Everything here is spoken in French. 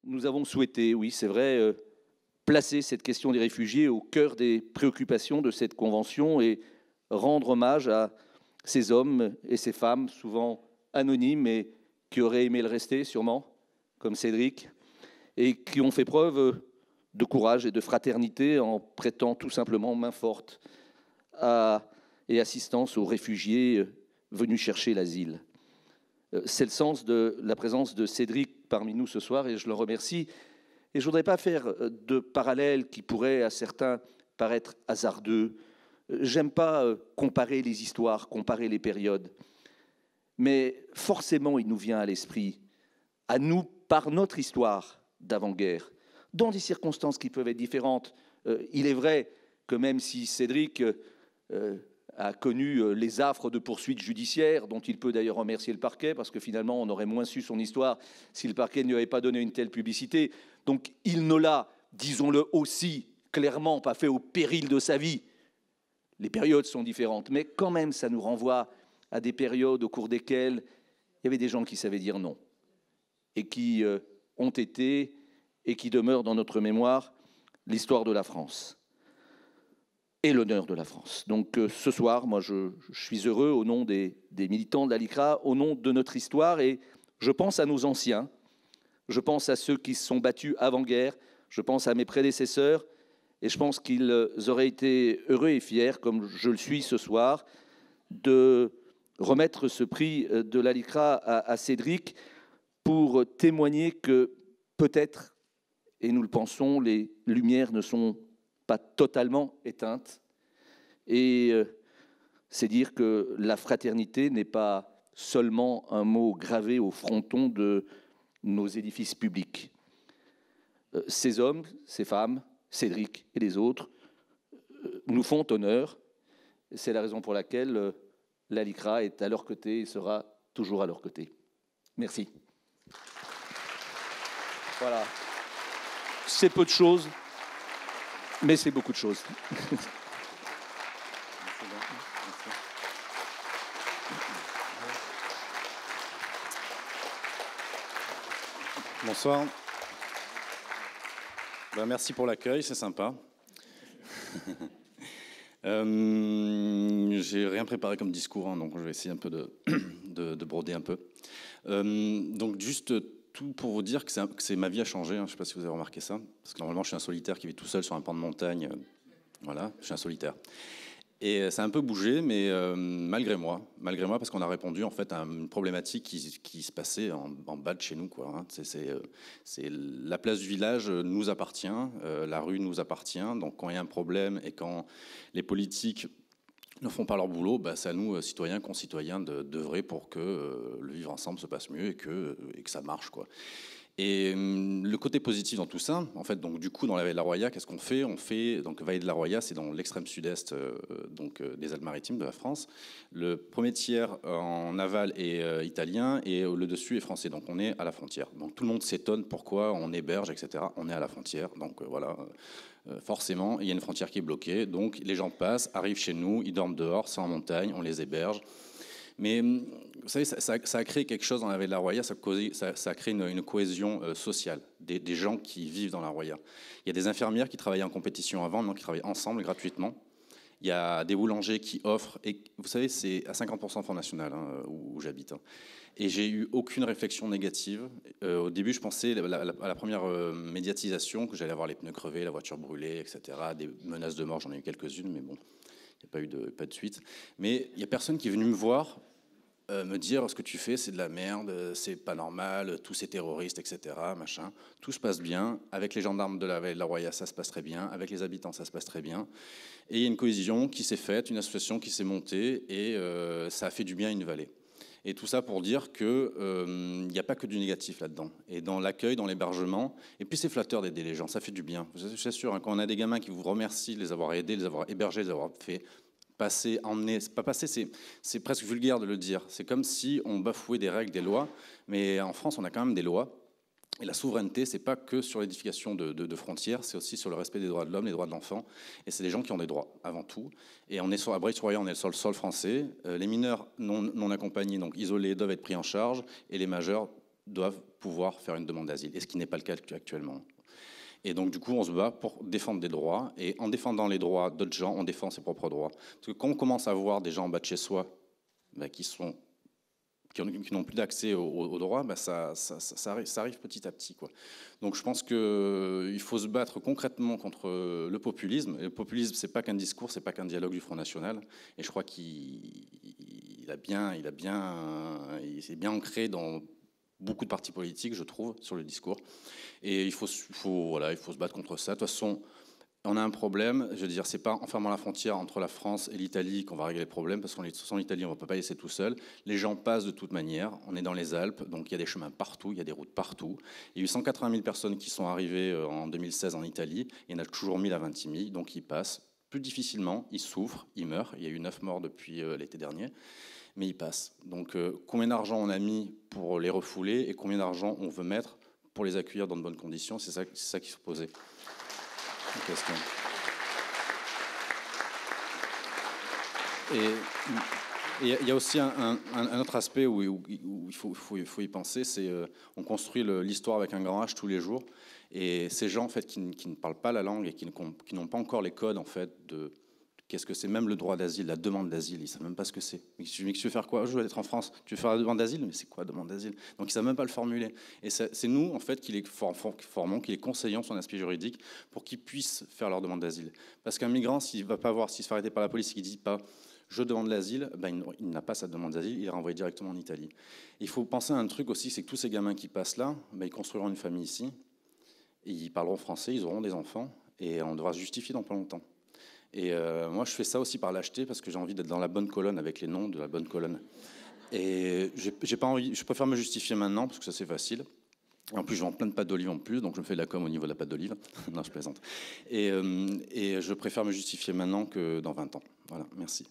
nous avons souhaité, oui, c'est vrai, placer cette question des réfugiés au cœur des préoccupations de cette convention et rendre hommage à ces hommes et ces femmes, souvent anonymes et qui auraient aimé le rester sûrement, comme Cédric, et qui ont fait preuve de courage et de fraternité en prêtant tout simplement main forte et assistance aux réfugiés venus chercher l'asile. C'est le sens de la présence de Cédric parmi nous ce soir et je le remercie. Et je ne voudrais pas faire de parallèles qui pourraient à certains paraître hasardeux. J'aime pas comparer les histoires, comparer les périodes. Mais forcément, il nous vient à l'esprit, à nous, par notre histoire d'avant-guerre, dans des circonstances qui peuvent être différentes. Il est vrai que même si Cédric a connu les affres de poursuites judiciaires, dont il peut d'ailleurs remercier le parquet, parce que finalement, on aurait moins su son histoire si le parquet ne lui avait pas donné une telle publicité. Donc, il ne l'a, disons-le aussi clairement, pas fait au péril de sa vie. Les périodes sont différentes, mais quand même, ça nous renvoie à des périodes au cours desquelles il y avait des gens qui savaient dire non, et qui ont été, et qui demeurent dans notre mémoire, l'histoire de la France et l'honneur de la France. Donc ce soir, moi je suis heureux au nom des militants de la LICRA, au nom de notre histoire, et je pense à nos anciens, je pense à ceux qui se sont battus avant-guerre, je pense à mes prédécesseurs, et je pense qu'ils auraient été heureux et fiers, comme je le suis ce soir, de remettre ce prix de la LICRA à Cédric pour témoigner que peut-être, et nous le pensons, les lumières ne sont pas totalement éteintes. Et c'est dire que la fraternité n'est pas seulement un mot gravé au fronton de nos édifices publics. Ces hommes, ces femmes, Cédric et les autres, nous font honneur. C'est la raison pour laquelle la LICRA est à leur côté et sera toujours à leur côté. Merci. Voilà. C'est peu de choses, mais c'est beaucoup de choses. Bonsoir. Merci pour l'accueil, c'est sympa. J'ai rien préparé comme discours, hein, donc je vais essayer un peu de broder un peu. Donc juste tout pour vous dire que ma vie a changé, hein, je ne sais pas si vous avez remarqué ça, parce que normalement je suis un solitaire qui vit tout seul sur un pan de montagne, voilà, je suis un solitaire. Et ça a un peu bougé, mais malgré moi, parce qu'on a répondu en fait à une problématique qui se passait en bas de chez nous, quoi. Hein. C'est la place du village nous appartient, la rue nous appartient. Donc quand il y a un problème et quand les politiques ne font pas leur boulot, c'est à nous, citoyens, concitoyens, d'œuvrer pour que le vivre ensemble se passe mieux et que ça marche, quoi. Et le côté positif dans tout ça, en fait, donc du coup, dans la Vallée de la Roya, qu'est-ce qu'on fait ? On fait, donc Vallée de la Roya, c'est dans l'extrême sud-est des Alpes-Maritimes de la France. Le premier tiers en aval est italien et le dessus est français. Donc on est à la frontière. Donc tout le monde s'étonne pourquoi on héberge, etc. On est à la frontière. Donc voilà. Forcément, il y a une frontière qui est bloquée. Donc les gens passent, arrivent chez nous, ils dorment dehors, c'est en montagne, on les héberge. Mais vous savez, ça a créé quelque chose dans la Vallée de la Roya, ça a créé une cohésion sociale, des gens qui vivent dans la Roya. Il y a des infirmières qui travaillaient en compétition avant, maintenant qui travaillent ensemble gratuitement. Il y a des boulangers qui offrent, et vous savez, c'est à 50% Front National où j'habite. Hein. Et j'ai eu aucune réflexion négative. Au début, je pensais à la première médiatisation que j'allais avoir les pneus crevés, la voiture brûlée, etc. Des menaces de mort, j'en ai eu quelques-unes, mais bon. Il n'y a pas de suite. Mais il n'y a personne qui est venu me voir, me dire ce que tu fais, c'est de la merde, c'est pas normal, tous ces terroristes, etc. Machin. Tout se passe bien. Avec les gendarmes de la Vallée de la Roya, ça se passe très bien. Avec les habitants, ça se passe très bien. Et il y a une cohésion qui s'est faite, une association qui s'est montée, et ça a fait du bien à une vallée. Et tout ça pour dire qu'il n'y a pas que du négatif là-dedans. Et dans l'accueil, dans l'hébergement, et puis c'est flatteur d'aider les gens, ça fait du bien. Je suis sûr, hein, quand on a des gamins qui vous remercient de les avoir aidés, de les avoir hébergés, de les avoir fait passer, emmener, c'est pas passer, c'est presque vulgaire de le dire. C'est comme si on bafouait des règles, des lois, mais en France, on a quand même des lois. Et la souveraineté, c'est pas que sur l'édification de frontières, c'est aussi sur le respect des droits de l'homme, des droits de l'enfant. Et c'est des gens qui ont des droits, avant tout. Et on est à Breil-sur-Roya, on est sur le sol français. Les mineurs non accompagnés, donc isolés, doivent être pris en charge. Et les majeurs doivent pouvoir faire une demande d'asile, et ce qui n'est pas le cas actuellement. Et donc, du coup, on se bat pour défendre des droits. Et en défendant les droits d'autres gens, on défend ses propres droits. Parce que quand on commence à voir des gens en bas de chez soi qui n'ont plus d'accès aux droits, ça arrive petit à petit, quoi. Donc je pense qu'il faut se battre concrètement contre le populisme. Et le populisme, c'est pas qu'un discours, c'est pas qu'un dialogue du Front National. Et je crois qu'il s'est bien ancré dans beaucoup de partis politiques, je trouve, sur le discours. Et il faut se battre contre ça. De toute façon, on a un problème, je veux dire, c'est pas en fermant la frontière entre la France et l'Italie qu'on va régler le problème, parce qu'en Italie, on ne peut pas laisser tout seul. Les gens passent de toute manière, on est dans les Alpes, donc il y a des chemins partout, il y a des routes partout. Il y a eu 180 000 personnes qui sont arrivées en 2016 en Italie, il y en a toujours 1000 à Vintimille, donc ils passent plus difficilement, ils souffrent, ils meurent. Il y a eu 9 morts depuis l'été dernier, mais ils passent. Donc combien d'argent on a mis pour les refouler et combien d'argent on veut mettre pour les accueillir dans de bonnes conditions, c'est ça qu'il faut poser. Question. Et il y a aussi un autre aspect où il faut y penser, c'est on construit l'histoire avec un grand H tous les jours, et ces gens en fait qui ne parlent pas la langue et qui n'ont pas encore les codes en fait de qu'est-ce que c'est même le droit d'asile, la demande d'asile, ils ne savent même pas ce que c'est. Mais tu veux faire quoi? Je veux être en France, tu veux faire la demande d'asile? Mais c'est quoi la demande d'asile? Donc ils ne savent même pas le formuler. Et c'est nous, en fait, qui les formons, qui les conseillons sur un aspect juridique pour qu'ils puissent faire leur demande d'asile. Parce qu'un migrant, s'il se fait arrêter par la police et qu'il ne dit pas « je demande l'asile », il n'a pas sa demande d'asile, il est renvoyé directement en Italie. Et il faut penser à un truc aussi, c'est que tous ces gamins qui passent là, ils construiront une famille ici, et ils parleront français, ils auront des enfants, et on devra se justifier dans pas longtemps. Et moi, je fais ça aussi par lâcheté parce que j'ai envie d'être dans la bonne colonne avec les noms de la bonne colonne. Et j'ai pas envie, je préfère me justifier maintenant parce que ça c'est facile. Et en plus, je vends plein de pâtes d'olive en plus, donc je me fais de la com au niveau de la pâte d'olive. Non, je plaisante. Et je préfère me justifier maintenant que dans 20 ans. Voilà, merci.